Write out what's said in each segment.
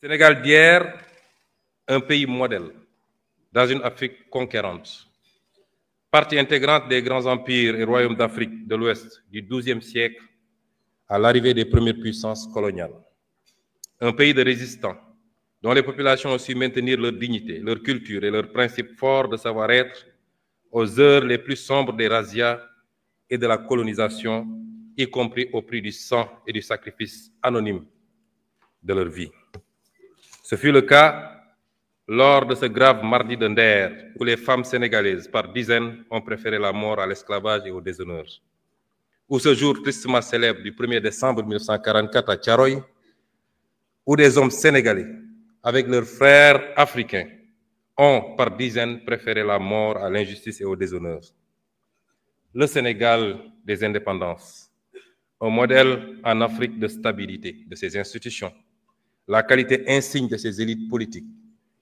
Sénégal d'hier, un pays modèle dans une Afrique conquérante, partie intégrante des grands empires et royaumes d'Afrique de l'Ouest du XIIe siècle à l'arrivée des premières puissances coloniales. Un pays de résistants, dont les populations ont su maintenir leur dignité, leur culture et leurs principes forts de savoir-être aux heures les plus sombres des razzias et de la colonisation, y compris au prix du sang et du sacrifice anonyme de leur vie. Ce fut le cas lors de ce grave mardi de Nder, où les femmes sénégalaises, par dizaines, ont préféré la mort à l'esclavage et au déshonneur. Ou ce jour tristement célèbre du 1er décembre 1944 à Thiaroye, où des hommes sénégalais, avec leurs frères africains, ont, par dizaines, préféré la mort à l'injustice et au déshonneur. Le Sénégal des indépendances, un modèle en Afrique de stabilité de ses institutions, la qualité insigne de ses élites politiques,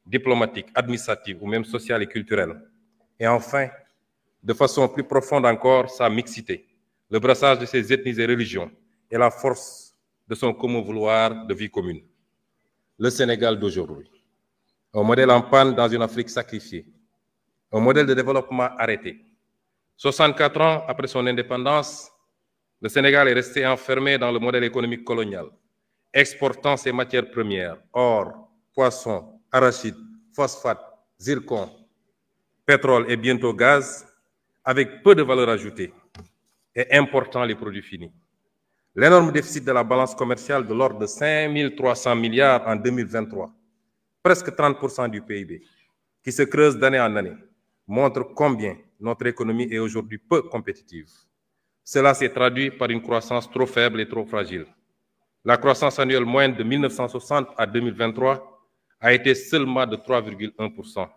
diplomatiques, administratives ou même sociales et culturelles. Et enfin, de façon plus profonde encore, sa mixité, le brassage de ses ethnies et religions et la force de son commun vouloir de vie commune. Le Sénégal d'aujourd'hui, un modèle en panne dans une Afrique sacrifiée, un modèle de développement arrêté. 64 ans après son indépendance, le Sénégal est resté enfermé dans le modèle économique colonial, exportant ses matières premières, or, poissons, arachides, phosphate, zircon, pétrole et bientôt gaz, avec peu de valeur ajoutée et important les produits finis. L'énorme déficit de la balance commerciale de l'ordre de 5 300 milliards en 2023, presque 30% du PIB, qui se creuse d'année en année, montre combien notre économie est aujourd'hui peu compétitive. Cela s'est traduit par une croissance trop faible et trop fragile. La croissance annuelle moyenne de 1960 à 2023 a été seulement de 3,1%,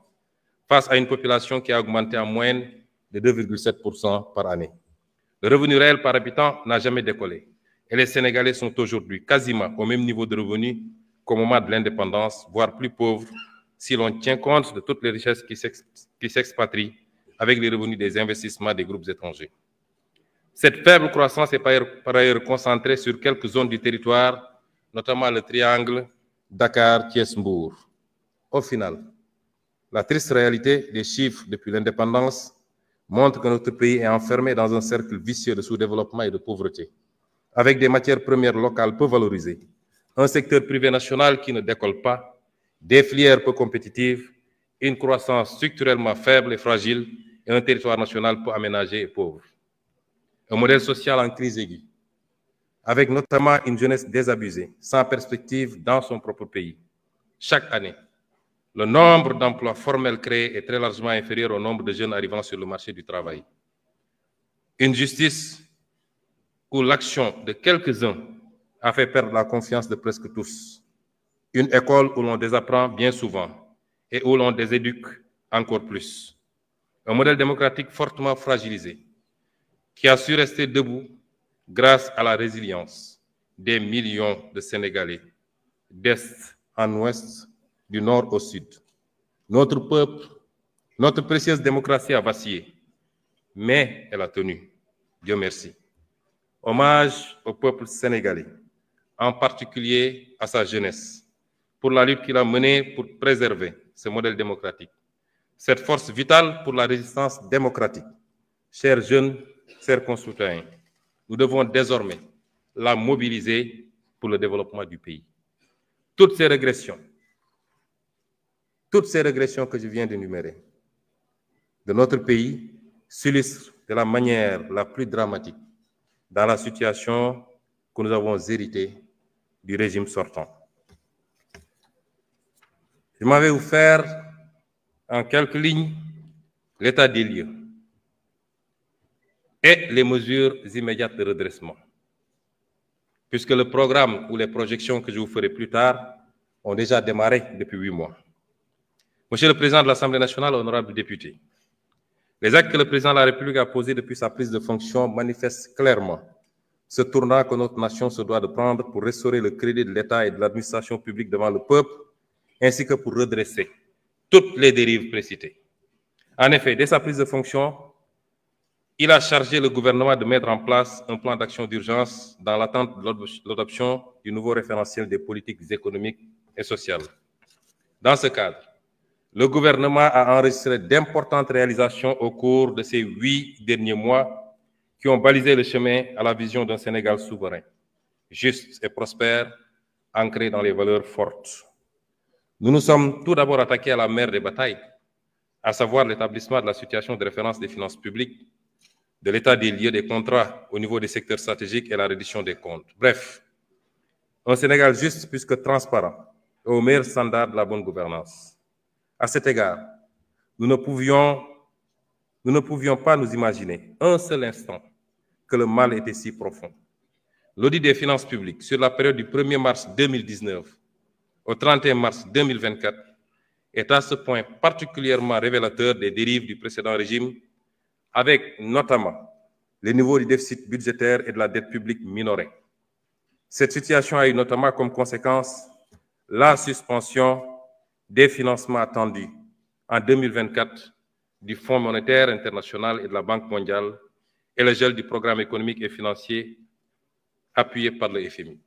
face à une population qui a augmenté en moyenne de 2,7% par année. Le revenu réel par habitant n'a jamais décollé, et les Sénégalais sont aujourd'hui quasiment au même niveau de revenus qu'au moment de l'indépendance, voire plus pauvres, si l'on tient compte de toutes les richesses qui s'expatrient avec les revenus des investissements des groupes étrangers. Cette faible croissance est par ailleurs concentrée sur quelques zones du territoire, notamment le triangle Dakar-Thiès-Mbour. Au final, la triste réalité des chiffres depuis l'indépendance montre que notre pays est enfermé dans un cercle vicieux de sous-développement et de pauvreté, avec des matières premières locales peu valorisées, un secteur privé national qui ne décolle pas, des filières peu compétitives, une croissance structurellement faible et fragile et un territoire national peu aménagé et pauvre. Un modèle social en crise aiguë, avec notamment une jeunesse désabusée, sans perspective dans son propre pays. Chaque année, le nombre d'emplois formels créés est très largement inférieur au nombre de jeunes arrivant sur le marché du travail. Une justice où l'action de quelques-uns a fait perdre la confiance de presque tous. Une école où l'on désapprend bien souvent et où l'on déséduque encore plus. Un modèle démocratique fortement fragilisé, qui a su rester debout grâce à la résilience des millions de Sénégalais, d'Est en Ouest, du Nord au Sud. Notre peuple, notre précieuse démocratie a vacillé, mais elle a tenu. Dieu merci. Hommage au peuple sénégalais, en particulier à sa jeunesse, pour la lutte qu'il a menée pour préserver ce modèle démocratique, cette force vitale pour la résistance démocratique. Chers jeunes, chers concitoyens, nous devons désormais la mobiliser pour le développement du pays. Toutes ces régressions que je viens d'énumérer de notre pays s'illustrent de la manière la plus dramatique dans la situation que nous avons héritée du régime sortant. Je m'en vais vous faire en quelques lignes l'état des lieux et les mesures immédiates de redressement, puisque le programme ou les projections que je vous ferai plus tard ont déjà démarré depuis 8 mois. Monsieur le Président de l'Assemblée nationale, honorables députés, Les actes que le président de la République a posés depuis sa prise de fonction manifestent clairement ce tournant que notre nation se doit de prendre pour restaurer le crédit de l'État et de l'administration publique devant le peuple, ainsi que pour redresser toutes les dérives précitées. En effet, dès sa prise de fonction, il a chargé le gouvernement de mettre en place un plan d'action d'urgence dans l'attente de l'adoption du nouveau référentiel des politiques économiques et sociales. Dans ce cadre, le gouvernement a enregistré d'importantes réalisations au cours de ces 8 derniers mois qui ont balisé le chemin à la vision d'un Sénégal souverain, juste et prospère, ancré dans les valeurs fortes. Nous nous sommes tout d'abord attaqués à la mère des batailles, à savoir l'établissement de la situation de référence des finances publiques, de l'état des lieux des contrats au niveau des secteurs stratégiques et la reddition des comptes. Bref, un Sénégal juste plus que transparent et au meilleur standard de la bonne gouvernance. À cet égard, nous ne pouvions pas nous imaginer un seul instant que le mal était si profond. L'audit des finances publiques sur la période du 1er mars 2019 au 31 mars 2024 est à ce point particulièrement révélateur des dérives du précédent régime, avec notamment les niveaux du déficit budgétaire et de la dette publique minorés. Cette situation a eu notamment comme conséquence la suspension des financements attendus en 2024 du Fonds monétaire international et de la Banque mondiale et le gel du programme économique et financier appuyé par le FMI.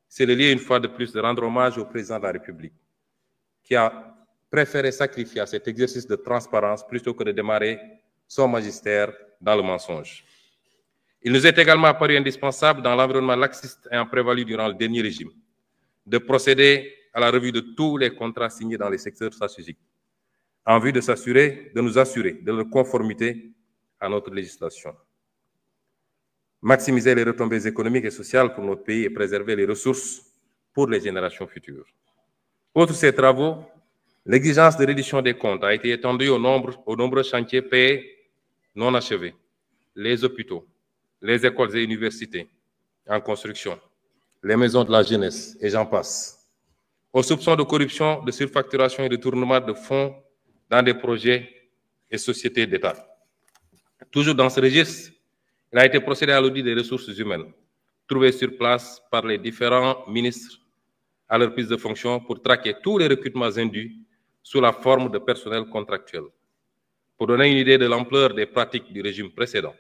C'est le lieu, une fois de plus, de rendre hommage au président de la République, qui a préféré sacrifier à cet exercice de transparence plutôt que de démarrer son magistère dans le mensonge. Il nous est également apparu indispensable, dans l'environnement laxiste ayant prévalu durant le dernier régime, de procéder à la revue de tous les contrats signés dans les secteurs stratégiques, en vue de nous assurer de leur conformité à notre législation. Maximiser les retombées économiques et sociales pour notre pays et préserver les ressources pour les générations futures. Outre ces travaux, l'exigence de reddition des comptes a été étendue aux nombreux chantiers payés non achevés, les hôpitaux, les écoles et universités en construction, les maisons de la jeunesse, et j'en passe, aux soupçons de corruption, de surfacturation et de détournement de fonds dans des projets et sociétés d'État. Toujours dans ce registre, il a été procédé à l'audit des ressources humaines, trouvées sur place par les différents ministres à leur prise de fonction pour traquer tous les recrutements indus sous la forme de personnel contractuel. Pour donner une idée de l'ampleur des pratiques du régime précédent,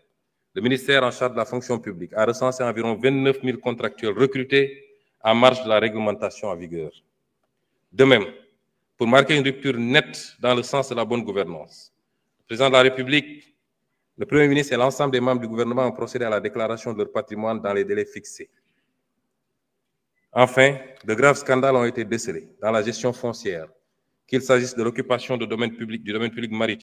le ministère en charge de la fonction publique a recensé environ 29 000 contractuels recrutés en marge de la réglementation en vigueur. De même, pour marquer une rupture nette dans le sens de la bonne gouvernance, le président de la République, le Premier ministre et l'ensemble des membres du gouvernement ont procédé à la déclaration de leur patrimoine dans les délais fixés. Enfin, de graves scandales ont été décelés dans la gestion foncière, qu'il s'agisse de l'occupation du domaine public maritime,